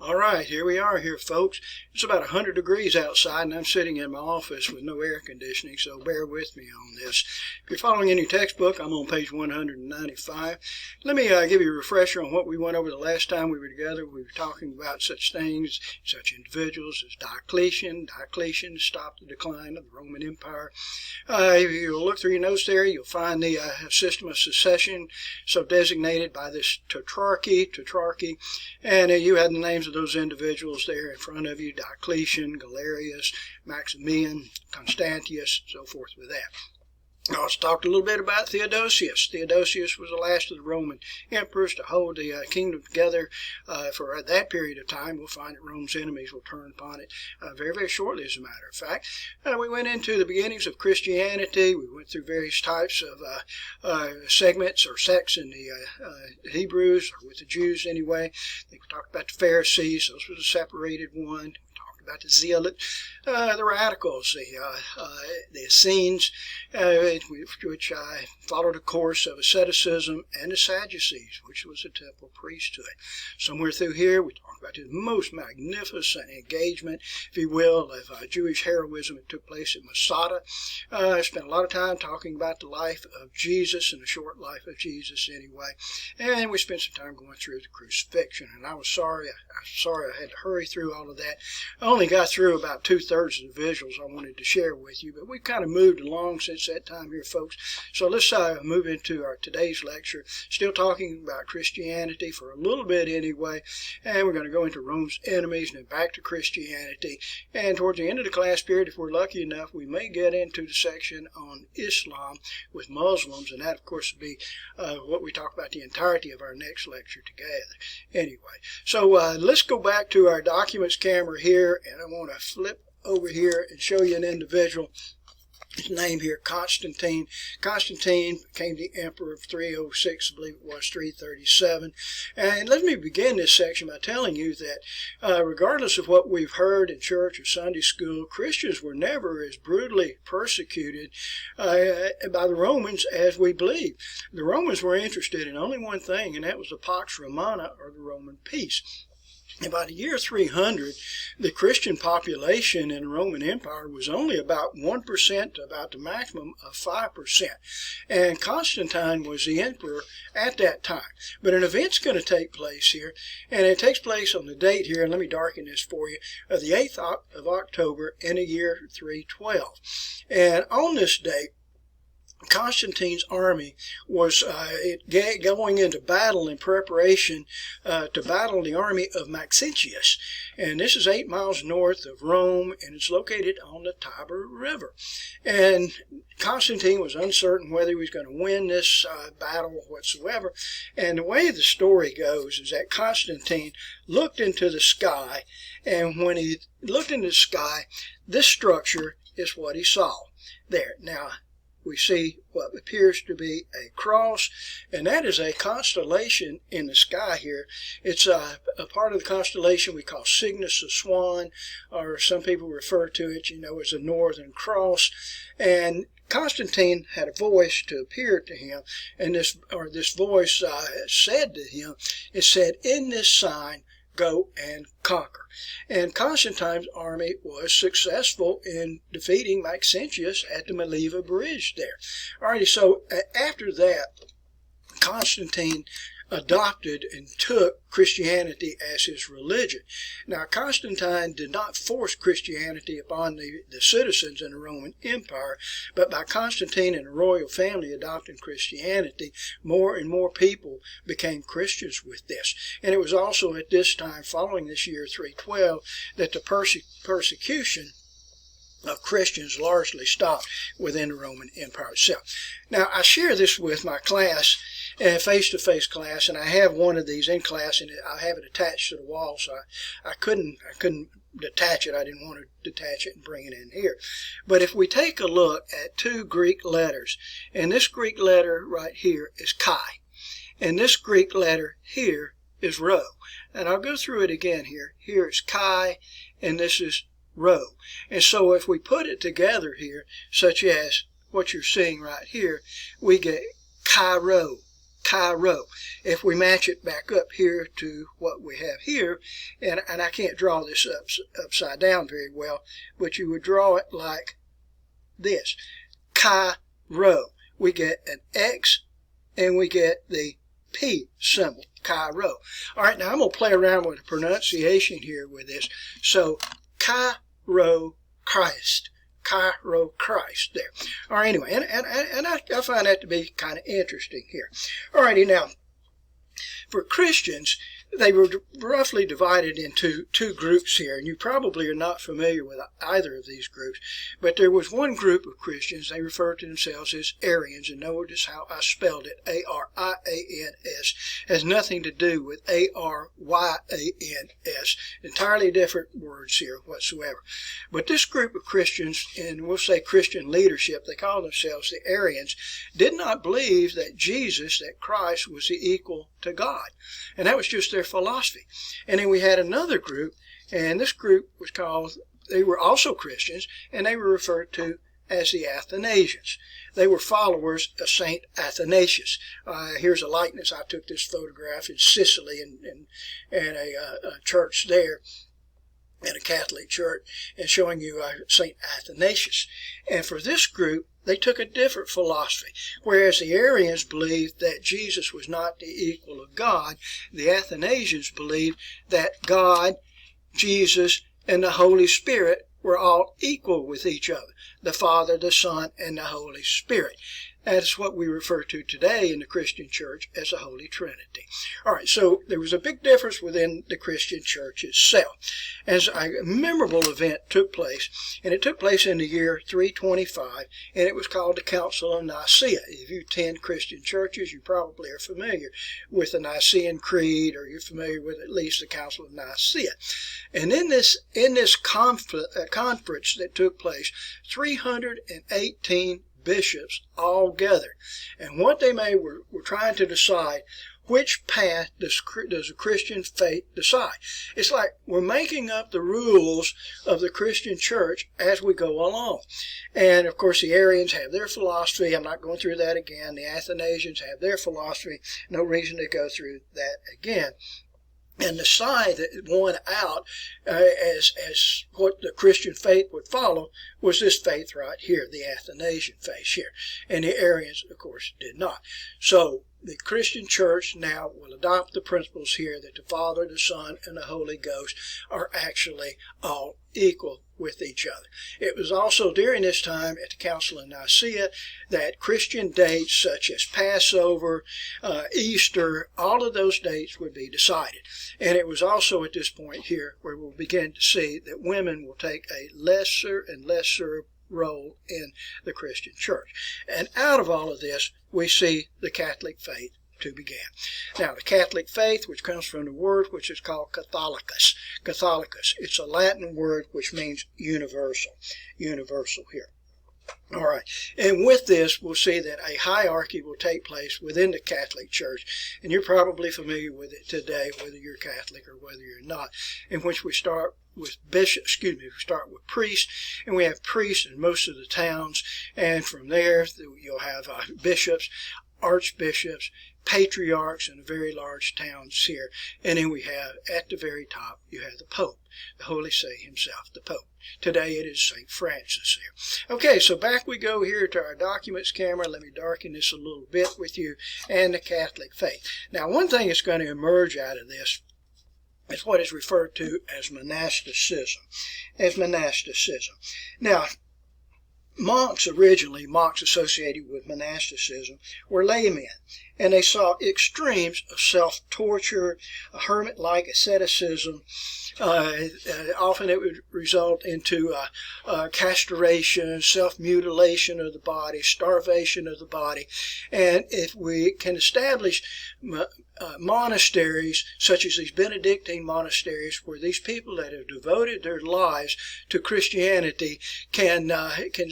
All right, here we are here, folks. It's about 100 degrees outside, and I'm sitting in my office with no air conditioning, so bear with me on this. If you're following in your textbook, I'm on page 195. Let me give you a refresher on what we went over the last time we were together. We were talking about such things, such individuals as Diocletian. Diocletian stopped the decline of the Roman Empire. If you look through your notes there, you'll find the system of succession, so designated by this tetrarchy, and you had the names of those individuals there in front of you: Diocletian, Galerius, Maximian, Constantius, so forth with that. I also talked a little bit about Theodosius. Theodosius was the last of the Roman emperors to hold the kingdom together for that period of time. We'll find that Rome's enemies will turn upon it very, very shortly, as a matter of fact. We went into the beginnings of Christianity. We went through various types of segments or sects in the Hebrews, or with the Jews anyway. We talked about the Pharisees. Those were the separated one. About the zealot, the radicals, the Essenes, which followed a course of asceticism, and the Sadducees, which was a temple priesthood. Somewhere through here, we talked about the most magnificent engagement, if you will, of Jewish heroism that took place at Masada. I spent a lot of time talking about the life of Jesus, and the short life of Jesus anyway, and we spent some time going through the crucifixion, and I was sorry I had to hurry through all of that. I only got through about 2/3 of the visuals I wanted to share with you, but we've kind of moved along since that time here, folks. So let's move into our today's lecture, still talking about Christianity for a little bit anyway, and we're going to go into Rome's enemies and then back to Christianity. And towards the end of the class period, if we're lucky enough, we may get into the section on Islam with Muslims, and that, of course, will be what we talk about the entirety of our next lecture together. Anyway, so let's go back to our documents camera here, and I want to flip over here and show you an individual. His name here, Constantine. Constantine became the emperor of 306, I believe it was 337. And let me begin this section by telling you that regardless of what we've heard in church or Sunday school, Christians were never as brutally persecuted by the Romans as we believe. The Romans were interested in only one thing, and that was the Pax Romana, or the Roman peace. By the year 300, the Christian population in the Roman Empire was only about 1% to about the maximum of 5%. And Constantine was the emperor at that time. But an event's going to take place here, and it takes place on the date here, and let me darken this for you, of the 8th of October in the year 312. And on this date, Constantine's army was going into battle in preparation to battle the army of Maxentius. And this is 8 miles north of Rome, and it's located on the Tiber River. And Constantine was uncertain whether he was going to win this battle whatsoever. And the way the story goes is that Constantine looked into the sky, and when he looked into the sky, this structure is what he saw there. Now, we see what appears to be a cross, and that is a constellation in the sky here. It's a part of the constellation we call Cygnus the Swan, or some people refer to it, as a Northern Cross. And Constantine had a voice to appear to him, and this voice said to him, it said, "In this sign, go and conquer." And Constantine's army was successful in defeating Maxentius at the Mileva Bridge there. Alrighty, so after that, Constantine adopted and took Christianity as his religion. Now, Constantine did not force Christianity upon the citizens in the Roman Empire, but by Constantine and the royal family adopting Christianity, more and more people became Christians with this. And it was also at this time, following this year 312, that the persecution of Christians largely stopped within the Roman Empire itself. Now, I share this with my class, face-to-face class, and I have one of these in class, and I have it attached to the wall, so I couldn't detach it. I didn't want to detach it and bring it in here. But if we take a look at 2 Greek letters, and this Greek letter right here is chi, and this Greek letter here is rho. And I'll go through it again here. Here is chi, and this is rho. And so if we put it together here, such as what you're seeing right here, we get chi rho. Chi-Rho. If we match it back up here to what we have here, and I can't draw this upside down very well, but you would draw it like this. Chi-Rho. We get an X and we get the P symbol. Chi-Rho. All right, now I'm going to play around with the pronunciation here with this. So, Chi-Rho Christ. Chi-Rho Christ there. All right, anyway, and I find that to be kind of interesting here. All righty, now, for Christians, they were roughly divided into two groups here, and you probably are not familiar with either of these groups, but there was one group of Christians, they referred to themselves as Arians, and notice how I spelled it, A-R-I-A-N-S, has nothing to do with A-R-Y-A-N-S, entirely different words here whatsoever. But this group of Christians, and we'll say Christian leadership, they call themselves the Arians, did not believe that Jesus, that Christ, was the equal to God, and that was just their philosophy. And then we had another group, and this group was called, they were also Christians, and they were referred to as the Athanasians. They were followers of Saint Athanasius. Here's a likeness. I took this photograph in Sicily in a church there, in a Catholic church, and showing you Saint Athanasius. And for this group, they took a different philosophy. Whereas the Arians believed that Jesus was not the equal of God, the Athanasians believed that God, Jesus, and the Holy Spirit were all equal with each other. The Father, the Son, and the Holy Spirit. That is what we refer to today in the Christian church as the Holy Trinity. All right, so there was a big difference within the Christian church itself. As a memorable event took place, and it took place in the year 325, and it was called the Council of Nicaea. If you attend Christian churches, you probably are familiar with the Nicene Creed, or you're familiar with at least the Council of Nicaea. And in this conference that took place, 318 bishops all gathered, and what they made were trying to decide which path does a Christian faith decide. It's like we're making up the rules of the Christian church as we go along. And of course the Arians have their philosophy. I'm not going through that again. The Athanasians have their philosophy. No reason to go through that again. And the side that won out as what the Christian faith would follow was this faith right here, the Athanasian faith here. And the Arians, of course, did not. So the Christian church now will adopt the principles here that the Father, the Son, and the Holy Ghost are actually all equal with each other. It was also during this time at the Council of Nicaea that Christian dates such as Passover, Easter, all of those dates would be decided. And it was also at this point here where we'll begin to see that women will take a lesser and lesser role in the Christian church. And out of all of this, we see the Catholic faith to begin. Now, the Catholic faith, which comes from the word which is called Catholicus. Catholicus. It's a Latin word which means universal. Universal here. All right. And with this, we'll see that a hierarchy will take place within the Catholic Church. And you're probably familiar with it today, whether you're Catholic or whether you're not, in which we start with bishops, we start with priests, and we have priests in most of the towns. And from there, you'll have bishops, archbishops, patriarchs in the very large towns here. And then we have, at the very top, you have the Pope, the Holy See himself, the Pope. Today it is St. Francis here. Okay, so back we go here to our documents camera. Let me darken this a little bit with you, and the Catholic faith. Now, one thing that's going to emerge out of this is what is referred to as monasticism. Now, monks originally, monks associated with monasticism, were laymen, and they sought extremes of self-torture, a hermit-like asceticism. Often it would result into castration, self-mutilation of the body, starvation of the body. And if we can establish monasteries such as these Benedictine monasteries, where these people that have devoted their lives to Christianity can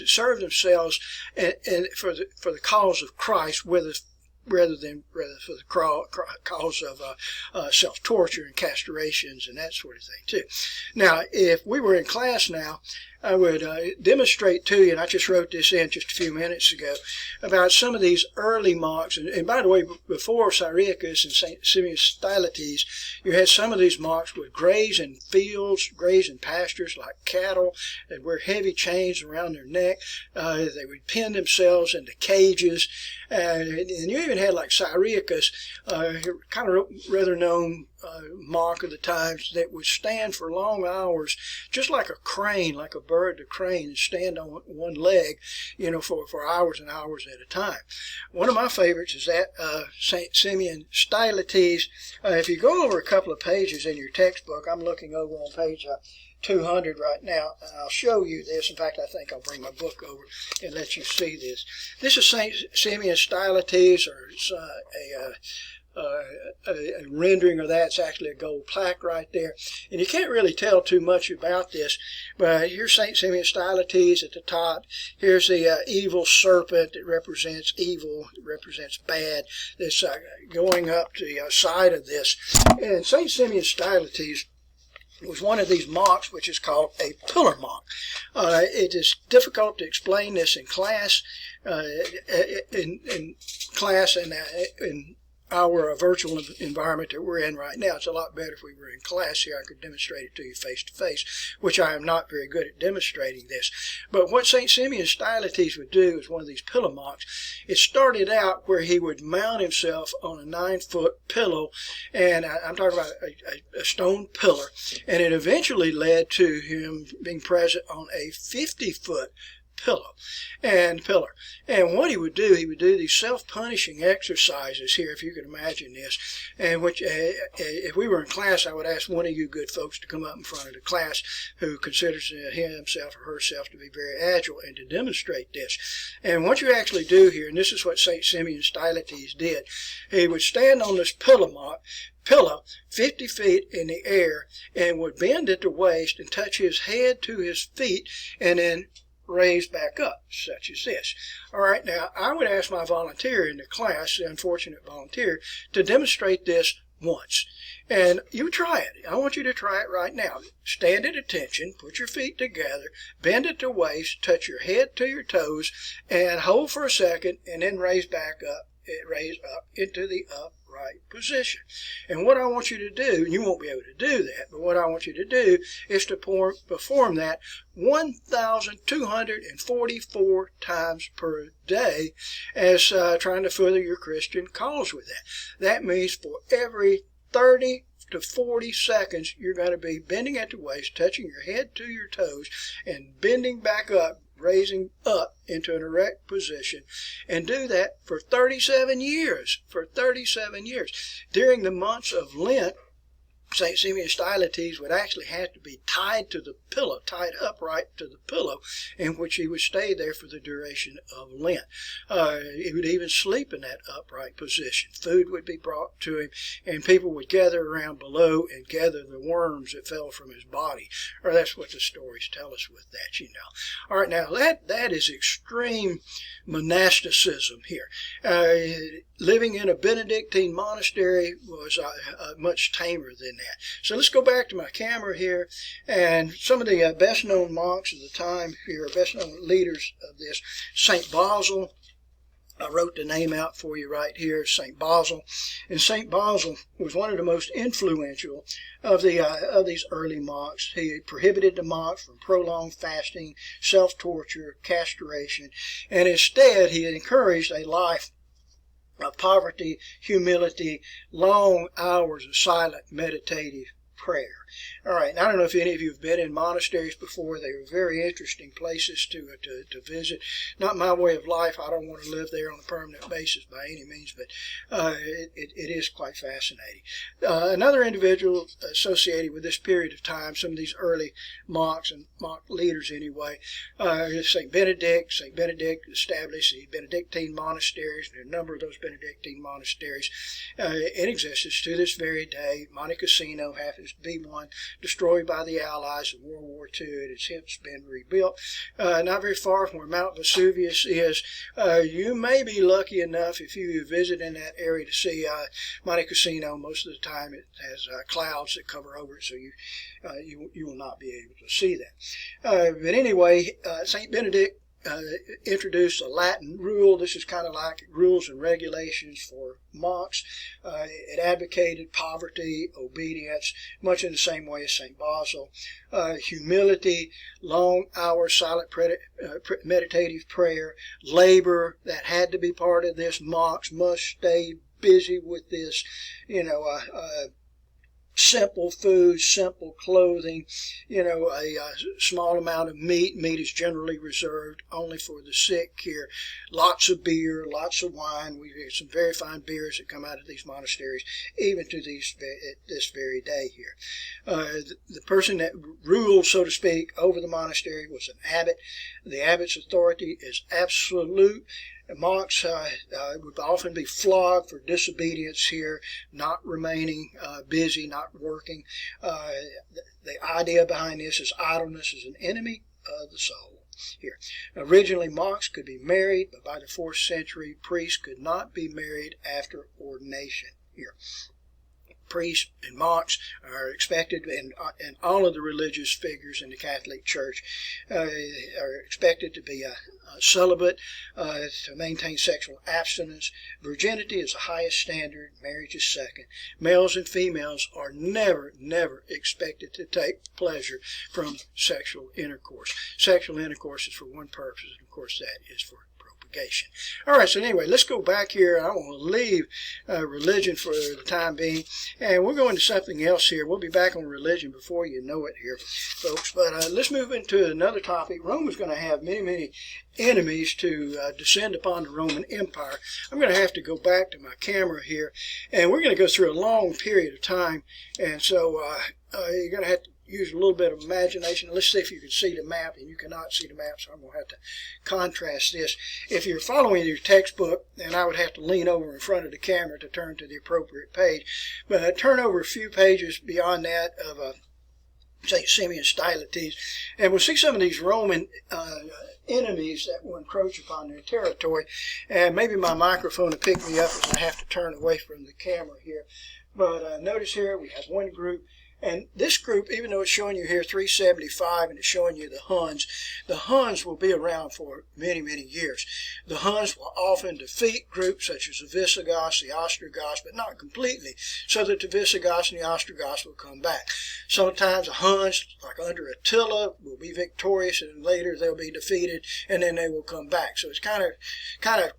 serve themselves and for the cause of Christ, whether rather for the cause of self-torture and castrations and that sort of thing too. Now, if we were in class now, I would demonstrate to you, and I just wrote this in just a few minutes ago, about some of these early monks. And by the way, before Cyriacus and St. Simeon Stylites, you had some of these monks would graze in fields, graze in pastures like cattle. They'd wear heavy chains around their neck. They would pin themselves into cages. And you even had like Cyriacus, kind of rather known monk of the times, that would stand for long hours, just like a crane, like a bird to crane, and stand on one leg, for hours and hours at a time. One of my favorites is that St. Simeon Stylites. If you go over a couple of pages in your textbook, I'm looking over on page 200 right now, and I'll show you this. In fact, I think I'll bring my book over and let you see this. This is St. Simeon Stylites, or it's a rendering of that. It's actually a gold plaque right there. And you can't really tell too much about this, but here's St. Simeon Stylites at the top. Here's the evil serpent that represents evil, it represents bad, that's going up to the side of this. And St. Simeon Stylites was one of these monks, which is called a pillar monk. It is difficult to explain this in class, in our virtual environment that we're in right now. It's a lot better if we were in class here. I could demonstrate it to you face to face, which I am not very good at demonstrating this. But what St. Simeon Stylites would do as one of these pillar monks, it started out where he would mount himself on a 9-foot pillow, and I'm talking about a stone pillar, and it eventually led to him being present on a 50-foot pillar. And what he would do these self-punishing exercises here, if you can imagine this, and which if we were in class, I would ask one of you good folks to come up in front of the class who considers himself or herself to be very agile, and to demonstrate this. And what you actually do here, and this is what St. Simeon Stylites did, he would stand on this pillar 50 feet in the air, and would bend at the waist and touch his head to his feet, and then raised back up, such as this. All right, now I would ask my volunteer in the class, the unfortunate volunteer, to demonstrate this once. And you try it. I want you to try it right now. Stand at attention, put your feet together, bend at the waist, touch your head to your toes, and hold for a second, and then raise back up, raise up into the upright position. And what I want you to do, and you won't be able to do that, but what I want you to do is to perform that 1,244 times per day, as trying to further your Christian cause with that. That means for every 30 to 40 seconds, you're going to be bending at the waist, touching your head to your toes, and bending back up, raising up into an erect position, and do that for 37 years. For 37 years. During the months of Lent, St. Simeon Stylites would actually have to be tied to the pillow, tied upright to the pillow, in which he would stay there for the duration of Lent. He would even sleep in that upright position. Food would be brought to him, and people would gather around below and gather the worms that fell from his body. Or that's what the stories tell us with that, All right, now that is extreme monasticism here. Living in a Benedictine monastery was much tamer than that. So let's go back to my camera here, and some of the best-known monks of the time here, best-known leaders of this. St. Basil, I wrote the name out for you right here, St. Basil. And St. Basil was one of the most influential of these early monks. He prohibited the monks from prolonged fasting, self-torture, castration, and instead he encouraged a life of poverty, humility, long hours of silent meditative prayer. All right, I don't know if any of you have been in monasteries before. They are very interesting places to visit. Not my way of life. I don't want to live there on a permanent basis by any means, but it is quite fascinating. Another individual associated with this period of time, some of these early monks and monk leaders anyway, St. Benedict. St. Benedict established the Benedictine monasteries, and a number of those Benedictine monasteries in existence to this very day. Monte Cassino happens to be one gone, destroyed by the Allies in World War II. It has since been rebuilt. Not very far from where Mount Vesuvius is. You may be lucky enough if you visit in that area to see Monte Cassino. Most of the time it has clouds that cover over it, so you will not be able to see that. But anyway, St. Benedict introduced a Latin rule. This is kind of like rules and regulations for monks. It advocated poverty, obedience, much in the same way as St. Basil. Humility, long hours, silent meditative prayer, labor, that had to be part of this. Monks must stay busy with this, simple food, simple clothing, a small amount of meat. Meat is generally reserved only for the sick here. Lots of beer, lots of wine. We get some very fine beers that come out of these monasteries, even to this very day here. The person that ruled, so to speak, over the monastery was an abbot. The abbot's authority is absolute. Monks would often be flogged for disobedience here, not remaining busy, not working. The idea behind this is idleness is an enemy of the soul here. Originally, monks could be married, but by the 4th century, priests could not be married after ordination here. Priests and monks are expected, and all of the religious figures in the Catholic Church are expected to be celibate, to maintain sexual abstinence. Virginity is the highest standard. Marriage is second. Males and females are never expected to take pleasure from sexual intercourse. Sexual intercourse is for one purpose, and of course that is for propagation. All right, so anyway, let's go back here. I want to leave religion for the time being, and we'll go into something else here. We'll be back on religion before you know it here, folks. But let's move into another topic. Rome is going to have many enemies to descend upon the Roman Empire. I'm going to have to go back to my camera here, and we're going to go through a long period of time, and so you're going to have to use a little bit of imagination. Let's see if you can see the map, and you cannot see the map, so I'm going to have to contrast this. If you're following your textbook, then I would have to lean over in front of the camera to turn to the appropriate page. But turn over a few pages beyond that of St. Simeon Stylites, and we'll see some of these Roman enemies that will encroach upon their territory. And maybe my microphone will pick me up as I have to turn away from the camera here. But notice here we have one group. And this group, even though it's showing you here 375 and it's showing you the Huns will be around for many years. The Huns will often defeat groups such as the Visigoths, the Ostrogoths, but not completely, so that the Visigoths and the Ostrogoths will come back. Sometimes the Huns, like under Attila, will be victorious, and later they'll be defeated, and then they will come back. So it's kind of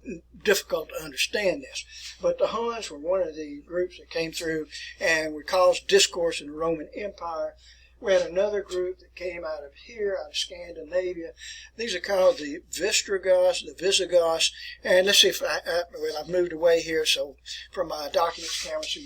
difficult to understand this. But the Huns were one of the groups that came through and would cause discourse in the Roman Empire. We had another group that came out of here, out of Scandinavia. These are called the Visigoths, and let's see if I've moved away here, so from my documents camera, so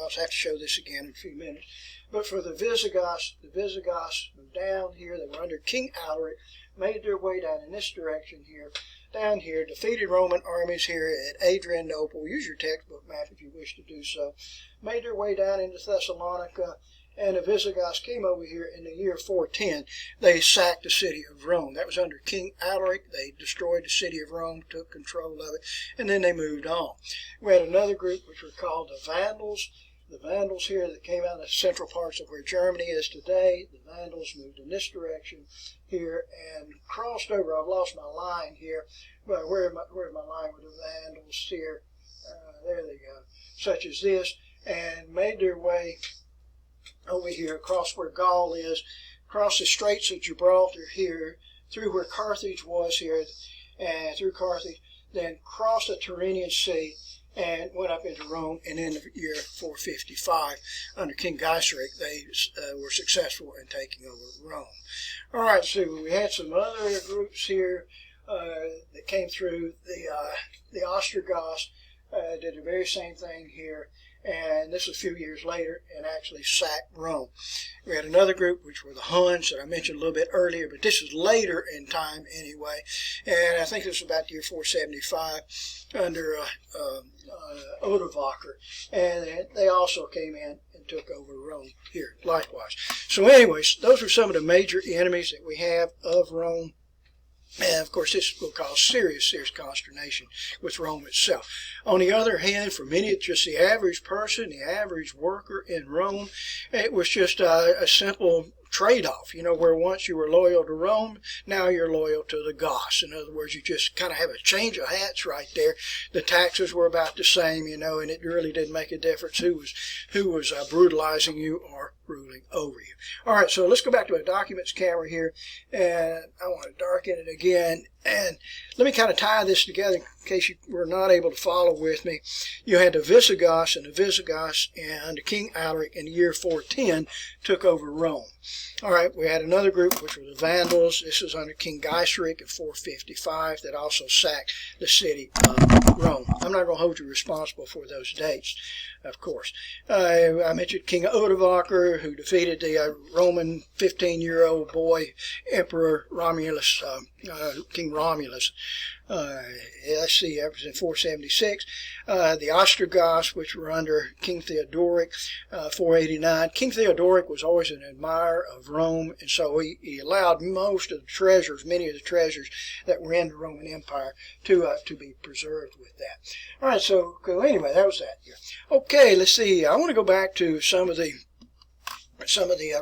I'll have to show this again in a few minutes. But for the Visigoths moved down here. They were under King Alaric, made their way down in this direction here, down here, defeated Roman armies here at Adrianople. Use your textbook map if you wish to do so. Made their way down into Thessalonica, and the Visigoths came over here in the year 410. They sacked the city of Rome. That was under King Alaric. They destroyed the city of Rome, took control of it, and then they moved on. We had another group which were called the Vandals. The Vandals here that came out of the central parts of where Germany is today. The Vandals moved in this direction here and crossed over. I've lost my line here, but where's my line with the Vandals here? There they go. Such as this, and made their way over here across where Gaul is, across the Straits of Gibraltar here, through where Carthage was here, and through Carthage, then crossed the Tyrrhenian Sea, and went up into Rome, and in the year 455, under King Gaiseric, they were successful in taking over Rome. All right, so we had some other groups here that came through. The Ostrogoths did the very same thing here, and this was a few years later, and actually sacked Rome. We had another group, which were the Huns, that I mentioned a little bit earlier, but this is later in time anyway, and I think this was about the year 475 under Odovaker, and they also came in and took over Rome here likewise. So anyways, those are some of the major enemies that we have of Rome. And of course, this will cause serious consternation with Rome itself. On the other hand, for many, it's just the average person, the average worker in Rome, it was just a simple trade-off, where once you were loyal to Rome, now you're loyal to the Goths. In other words, you just kind of have a change of hats right there. The taxes were about the same, and it really didn't make a difference who was brutalizing you or ruling over you. All right, so let's go back to a documents camera here, and I want to darken it again. And let me kind of tie this together in case you were not able to follow with me. You had the Visigoths, and under King Alaric in the year 410 took over Rome. All right, we had another group, which were the Vandals. This was under King Gaiseric in 455 that also sacked the city of Rome. I'm not going to hold you responsible for those dates, of course. I mentioned King Odovaker, who defeated the Roman 15-year-old boy Emperor Romulus, King Romulus. Let's see, that was in 476. The Ostrogoths, which were under King Theodoric, 489. King Theodoric was always an admirer of Rome, and so he allowed most of the treasures, many of the treasures that were in the Roman Empire, to be preserved with that. All right, so anyway, that was that. Okay, let's see. I want to go back to some of the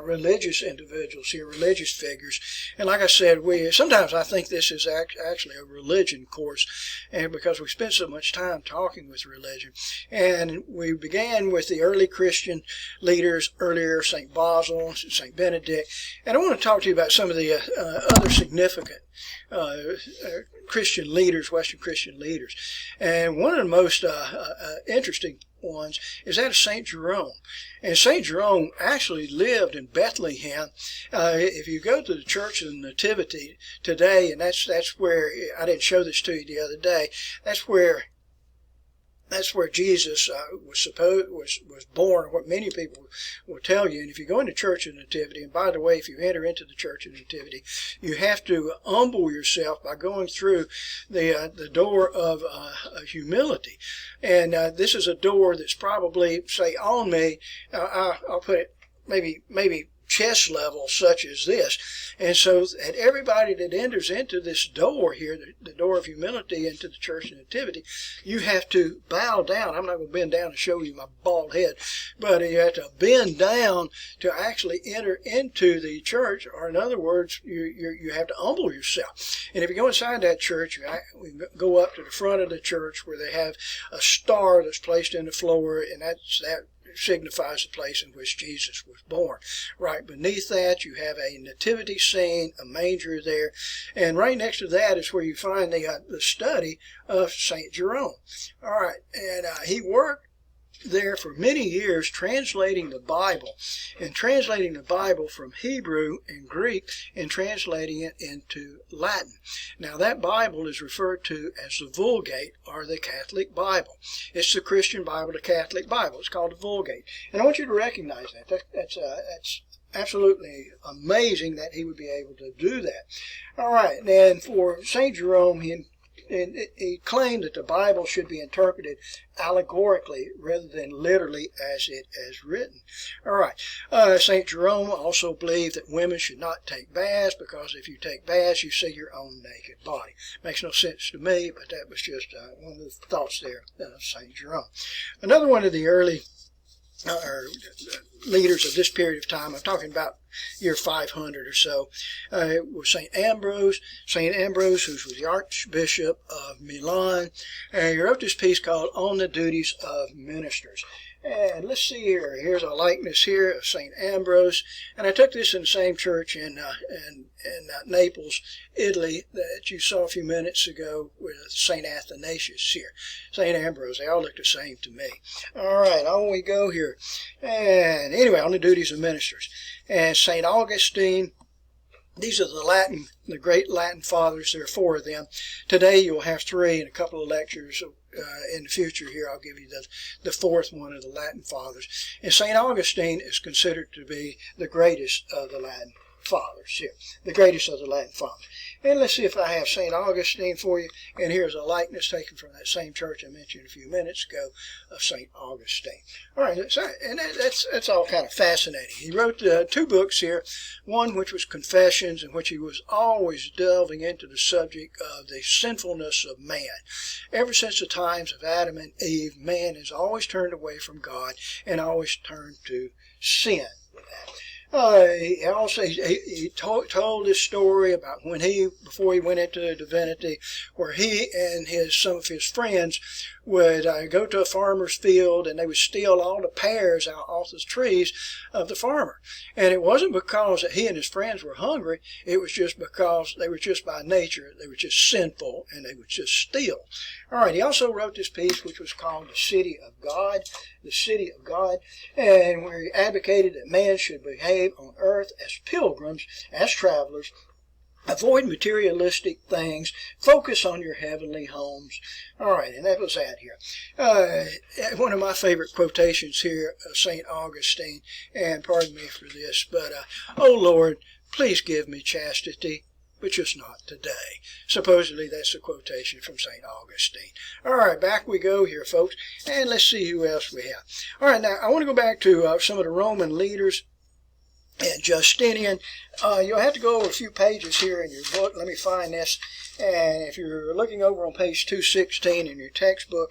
religious individuals here, religious figures. And like I said, sometimes I think this is actually a religion course, and because we spend so much time talking with religion. And we began with the early Christian leaders earlier, St. Basil, St. Benedict. And I want to talk to you about some of the other significant Christian leaders, Western Christian leaders. And one of the most interesting ones is that of St. Jerome. And St. Jerome actually lived in Bethlehem. If you go to the Church of the Nativity today, and that's where, I didn't show this to you the other day, that's where Jesus was born, what many people will tell you. And if you go into Church of the Nativity, and by the way, if you enter into the Church of the Nativity, you have to humble yourself by going through the door of humility. And this is a door that's probably, say, on me, I'll put it maybe chest level, such as this. And so that everybody that enters into this door here, the door of humility into the Church of Nativity, you have to bow down. I'm not going to bend down and show you my bald head, but you have to bend down to actually enter into the church, or in other words, you have to humble yourself. And if you go inside that church, we go up to the front of the church where they have a star that's placed in the floor, and that signifies the place in which Jesus was born. Right beneath that, you have a nativity scene, a manger there, and right next to that is where you find the study of St. Jerome. All right, and he worked there for many years translating the Bible, and translating the Bible from Hebrew and Greek and translating it into Latin. Now that Bible is referred to as the Vulgate, or the Catholic Bible. It's the Christian Bible, the Catholic Bible. It's called the Vulgate. And I want you to recognize that. That's absolutely amazing that he would be able to do that. All right, and for St. Jerome, he claimed that the Bible should be interpreted allegorically rather than literally as it is written. All right. St. Jerome also believed that women should not take baths, because if you take baths, you see your own naked body. Makes no sense to me, but that was just one of the thoughts there of St. Jerome. Another one of the early leaders of this period of time, I'm talking about year 500 or so, was St. Ambrose. St. Ambrose, who was the Archbishop of Milan, and he wrote this piece called On the Duties of Ministers. And let's see here. Here's a likeness here of St. Ambrose. And I took this in the same church in Naples, Italy, that you saw a few minutes ago with St. Athanasius here. St. Ambrose, they all look the same to me. All right, on we go here. And anyway, on the duties of ministers. And St. Augustine. These are the great Latin fathers. There are 4 of them. Today you'll have 3 in a couple of lectures. In the future here, I'll give you the 4th one of the Latin fathers. And St. Augustine is considered to be the greatest of the Latin fathers here, the greatest of the Latin fathers. And let's see if I have St. Augustine for you. And here's a likeness taken from that same church I mentioned a few minutes ago of St. Augustine. All right, and that's all kind of fascinating. He wrote 2 books here, one which was Confessions, in which he was always delving into the subject of the sinfulness of man. Ever since the times of Adam and Eve, man has always turned away from God and always turned to sin with that. He also told this story about when before he went into divinity, where he and some of his friends would go to a farmer's field and they would steal all the pears out off the trees of the farmer. And it wasn't because that he and his friends were hungry. It was just because they were just by nature, they were just sinful and they would just steal. All right, he also wrote this piece which was called The City of God, The City of God, and where he advocated that man should behave on earth as pilgrims, as travelers, avoid materialistic things, focus on your heavenly homes. All right, and that was that here. One of my favorite quotations here of St. Augustine, and pardon me for this, but, "Oh Lord, please give me chastity, but just not today." Supposedly that's a quotation from St. Augustine. All right, back we go here, folks, and let's see who else we have. All right, now I want to go back to some of the Roman leaders. And Justinian, you'll have to go over a few pages here in your book. Let me find this. And if you're looking over on page 216 in your textbook,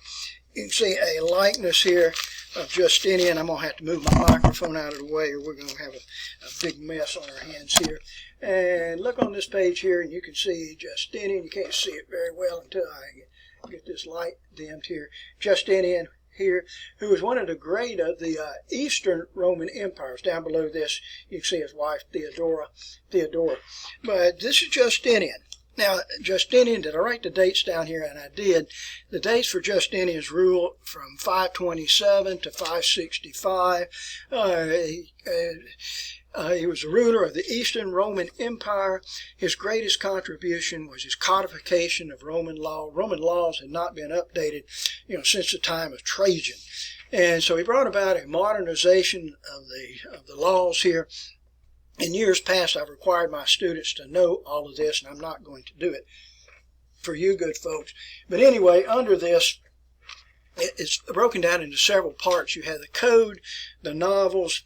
you can see a likeness here of Justinian. I'm going to have to move my microphone out of the way or we're going to have a big mess on our hands here. And look on this page here and you can see Justinian. You can't see it very well until I get this light dimmed here. Justinian here, who was one of the great of the Eastern Roman empires. Down below this, you can see his wife, Theodora. But this is Justinian. Now, Justinian, did I write the dates down here? And I did. The dates for Justinian's rule from 527 to 565. He was the ruler of the Eastern Roman Empire. His greatest contribution was his codification of Roman law. Roman laws had not been updated, since the time of Trajan. And so he brought about a modernization of the laws here. In years past, I've required my students to know all of this, and I'm not going to do it for you good folks. But anyway, under this, it's broken down into several parts. You have the code, the novels,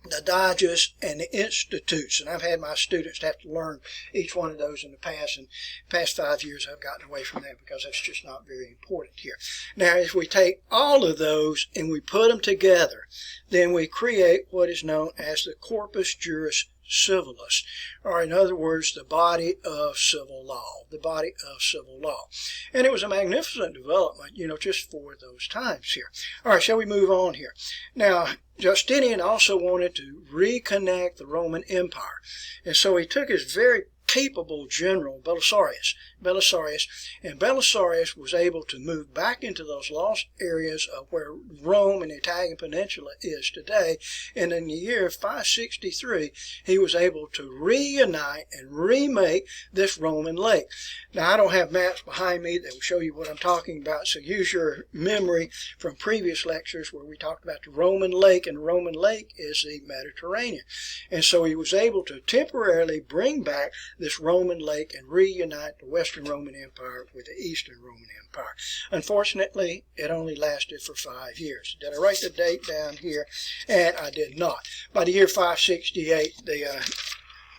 the digest, and the institutes. And I've had my students have to learn each one of those in the past. And the past 5 years, I've gotten away from that because that's just not very important here. Now, if we take all of those and we put them together, then we create what is known as the Corpus Juris Civilis, or in other words, the body of civil law, the body of civil law. And it was a magnificent development, just for those times here. All right, shall we move on here? Now, Justinian also wanted to reconnect the Roman Empire. And so he took his very capable general, Belisarius, and Belisarius was able to move back into those lost areas of where Rome and the Italian peninsula is today. And in the year 563, he was able to reunite and remake this Roman lake. Now, I don't have maps behind me that will show you what I'm talking about, so use your memory from previous lectures where we talked about the Roman lake, and the Roman lake is the Mediterranean. And so he was able to temporarily bring back this Roman lake and reunite the Western Roman Empire with the Eastern Roman Empire. Unfortunately, it only lasted for 5 years. Did I write the date down here? And I did not. By the year 568,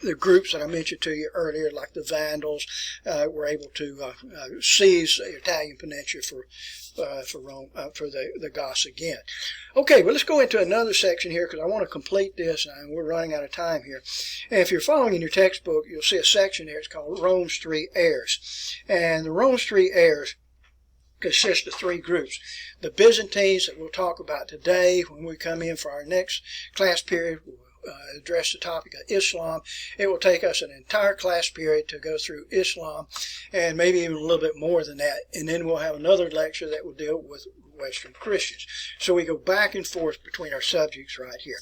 the groups that I mentioned to you earlier, like the Vandals, were able to seize the Italian peninsula for Rome, for the Goths again. Okay, well, let's go into another section here because I want to complete this, and we're running out of time here. And if you're following in your textbook, you'll see a section there. It's called Rome's Three Heirs. And the Rome's Three Heirs consist of 3 groups. The Byzantines, that we'll talk about today when we come in for our next class period, address the topic of Islam. It will take us an entire class period to go through Islam, and maybe even a little bit more than that. And then we'll have another lecture that will deal with Western Christians. So we go back and forth between our subjects right here.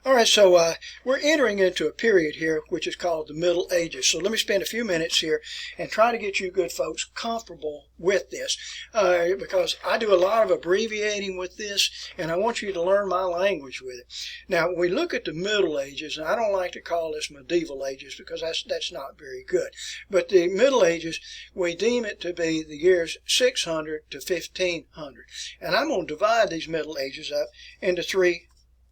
All right, so we're entering into a period here which is called the Middle Ages. So let me spend a few minutes here and try to get you good folks comfortable with this, because I do a lot of abbreviating with this, and I want you to learn my language with it. Now, when we look at the Middle Ages, and I don't like to call this medieval ages because that's not very good, but the Middle Ages, we deem it to be the years 600 to 1500. And I'm going to divide these Middle Ages up into three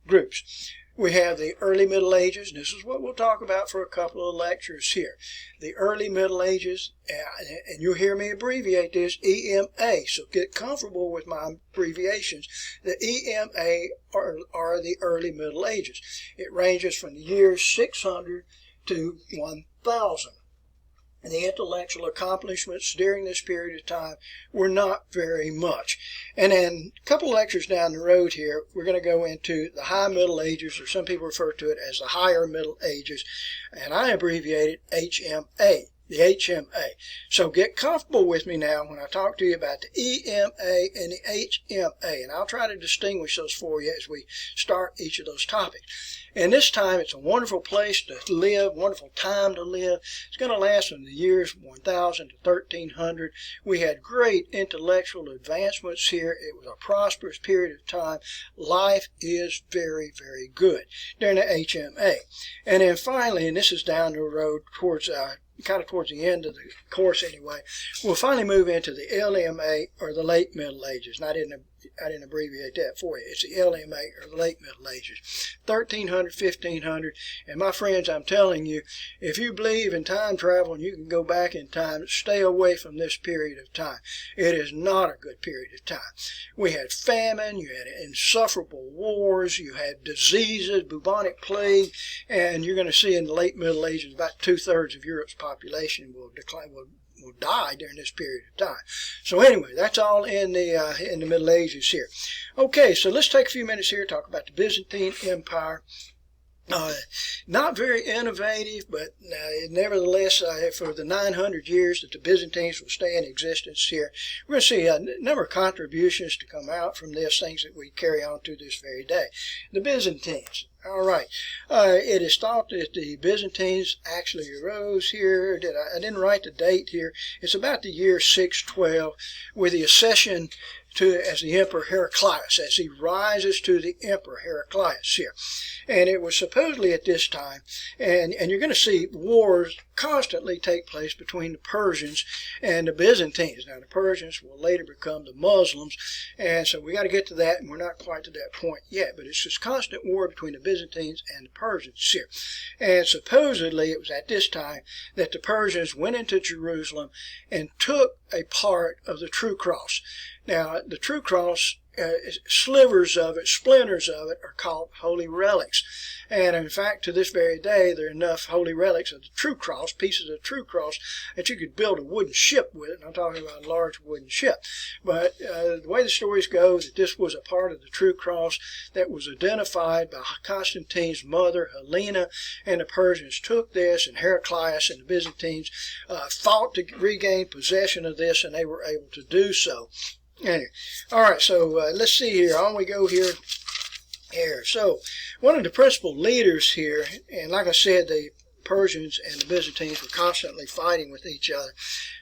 groups. We have the early Middle Ages, and this is what we'll talk about for a couple of lectures here. The early Middle Ages, and you'll hear me abbreviate this, EMA, so get comfortable with my abbreviations. The EMA are the early Middle Ages. It ranges from the years 600 to 1000. And the intellectual accomplishments during this period of time were not very much. And then a couple lectures down the road here, we're going to go into the High Middle Ages, or some people refer to it as the Higher Middle Ages, and I abbreviate it HMA. The HMA. So get comfortable with me now when I talk to you about the EMA and the HMA, and I'll try to distinguish those for you as we start each of those topics. And this time, it's a wonderful place to live, wonderful time to live. It's going to last from the years 1000 to 1300. We had great intellectual advancements here. It was a prosperous period of time. Life is very, very good during the HMA. And then finally, and this is down the road towards kind of towards the end of the course anyway, we'll finally move into the LMA, or the Late Middle Ages. And I didn't abbreviate that for you. It's the LMA, or the Late Middle Ages, 1300, 1500. And my friends, I'm telling you, if you believe in time travel and you can go back in time, stay away from this period of time. It is not a good period of time. We had famine, you had insufferable wars, you had diseases, bubonic plague, and you're going to see in the Late Middle Ages about 2/3 of Europe's population will decline, will die during this period of time. So anyway, that's all in the Middle Ages here. Okay, so let's take a few minutes here to talk about the Byzantine Empire. Not very innovative, but nevertheless, for the 900 years that the Byzantines will stay in existence here, we're going to see a number of contributions to come out from this, things that we carry on to this very day. The Byzantines. All right. It is thought that the Byzantines actually arose here. I didn't write the date here. It's about the year 612 with the accession as the Emperor Heraclius, as he rises to the Emperor Heraclius here. And it was supposedly at this time, and you're going to see wars constantly take place between the Persians and the Byzantines. Now, the Persians will later become the Muslims, and so we got to get to that, and we're not quite to that point yet, but it's this constant war between the Byzantines and the Persians here. And supposedly it was at this time that the Persians went into Jerusalem and took a part of the true cross. Now, the true cross, slivers of it, splinters of it, are called holy relics. And in fact, to this very day, there are enough holy relics of the true cross, pieces of the true cross, that you could build a wooden ship with it. And I'm talking about a large wooden ship. But the way the stories go, that this was a part of the true cross that was identified by Constantine's mother, Helena, and the Persians took this, and Heraclius and the Byzantines fought to regain possession of this, and they were able to do so. Anyway, all right, so let's see here. On we go here. So, one of the principal leaders here, and like I said, the Persians and the Byzantines were constantly fighting with each other,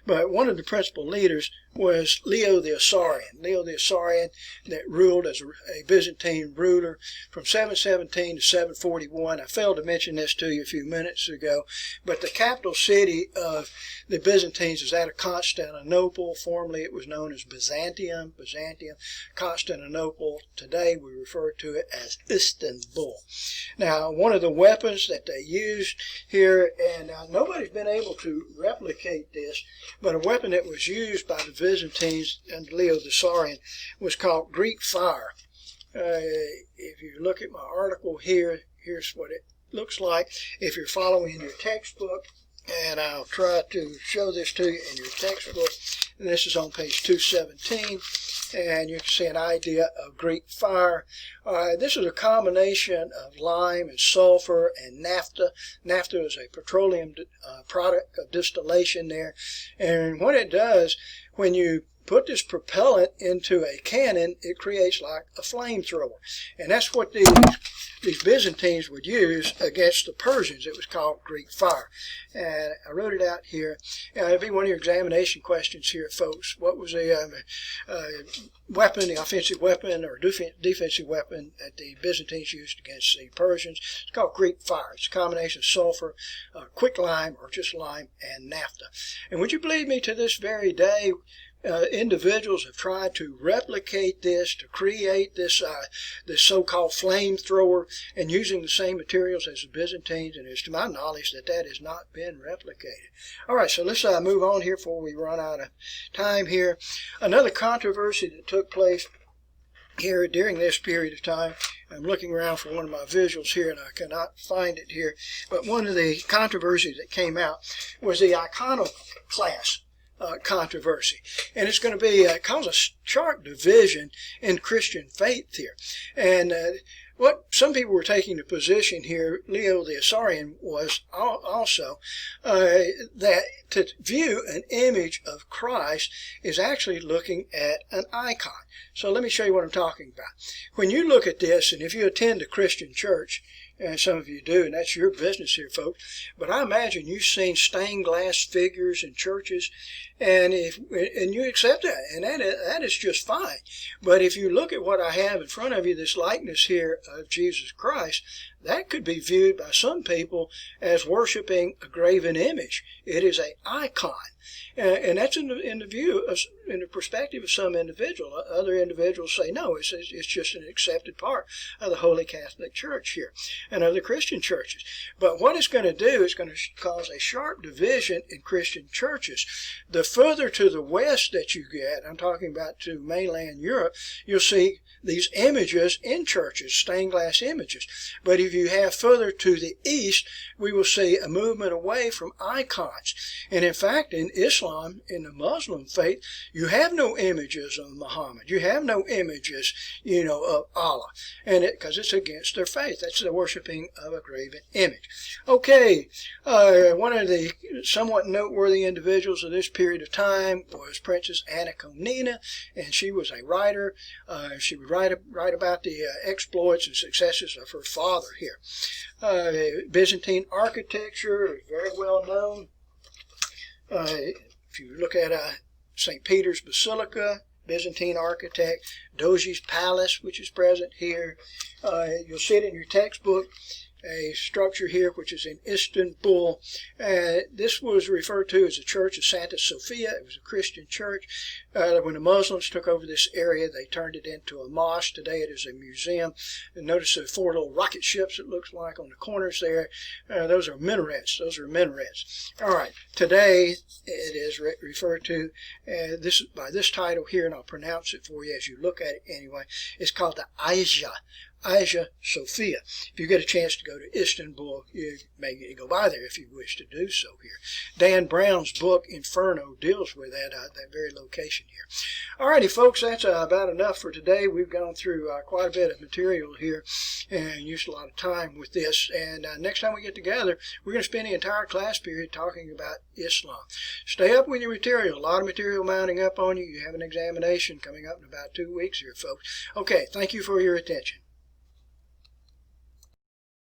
but one of the principal leaders was Leo the Isaurian. Leo the Isaurian that ruled as a Byzantine ruler from 717 to 741. I failed to mention this to you a few minutes ago, but the capital city of the Byzantines is that of Constantinople. Formerly it was known as Byzantium. Constantinople. Today we refer to it as Istanbul. Now, one of the weapons that they used here, and nobody's been able to replicate this, but a weapon that was used by the Byzantines and Leo the Isaurian was called Greek fire. If you look at my article here, here's what it looks like. If you're following your textbook, and I'll try to show this to you in your textbook, and this is on page 217, and you can see an idea of Greek fire. This is a combination of lime and sulfur and naphtha. Naphtha is a petroleum product of distillation there, and what it does, when you put this propellant into a cannon, it creates like a flamethrower. And that's what these Byzantines would use against the Persians. It was called Greek fire. And I wrote it out here. It'll be one of your examination questions here, folks. What was the weapon, the offensive weapon or defensive weapon that the Byzantines used against the Persians? It's called Greek fire. It's a combination of sulfur, quicklime, or just lime, and naphtha. And would you believe me, to this very day, individuals have tried to replicate this, to create this so-called flamethrower, and using the same materials as the Byzantines, and it's to my knowledge that has not been replicated. All right, so let's move on here before we run out of time here. Another controversy that took place here during this period of time. I'm looking around for one of my visuals here, and I cannot find it here, but one of the controversies that came out was the iconoclast controversy, and it's going to cause a sharp division in Christian faith here. And what some people were taking the position here, Leo the Assyrian was also, that to view an image of Christ is actually looking at an icon. So let me show you what I'm talking about. When you look at this, and if you attend a Christian church, and some of you do, and that's your business here, folks, but I imagine you've seen stained glass figures in churches, and you accept that, and that is just fine. But if you look at what I have in front of you, this likeness here of Jesus Christ, that could be viewed by some people as worshiping a graven image. It is an icon. And that's in the perspective of some individual. Other individuals say, no, it's just an accepted part of the Holy Catholic Church here and other Christian churches. But what it's going to do is going to cause a sharp division in Christian churches. The further to the west that you get, I'm talking about to mainland Europe, you'll see these images in churches, stained glass images. But if you have further to the east, we will see a movement away from icons. And in fact, in Islam, in the Muslim faith, you have no images of Muhammad. You have no images, of Allah. And because it's against their faith. That's the worshiping of a graven image. Okay, one of the somewhat noteworthy individuals of this period of time was Princess Anna Karenina, and she was a writer. She would write about the exploits and successes of her father here. Byzantine architecture is very well known. If you look at St. Peter's Basilica, Byzantine architect, Doge's Palace, which is present here. You'll see it in your textbook, a structure here which is in Istanbul. This was referred to as the Church of Santa Sophia. It was a Christian church. When the Muslims took over this area, they turned it into a mosque. Today it is a museum. And notice the 4 little rocket ships, it looks like, on the corners there. Those are minarets. All right. Today it is referred to by this title here, and I'll pronounce it for you as you look at it anyway. It's called the Hagia Sophia. If you get a chance to go to Istanbul, you may go by there if you wish to do so here. Dan Brown's book, Inferno, deals with that very location here. Alrighty, folks, that's about enough for today. We've gone through quite a bit of material here and used a lot of time with this. And next time we get together, we're going to spend the entire class period talking about Islam. Stay up with your material. A lot of material mounting up on you. You have an examination coming up in about 2 weeks here, folks. Okay, thank you for your attention.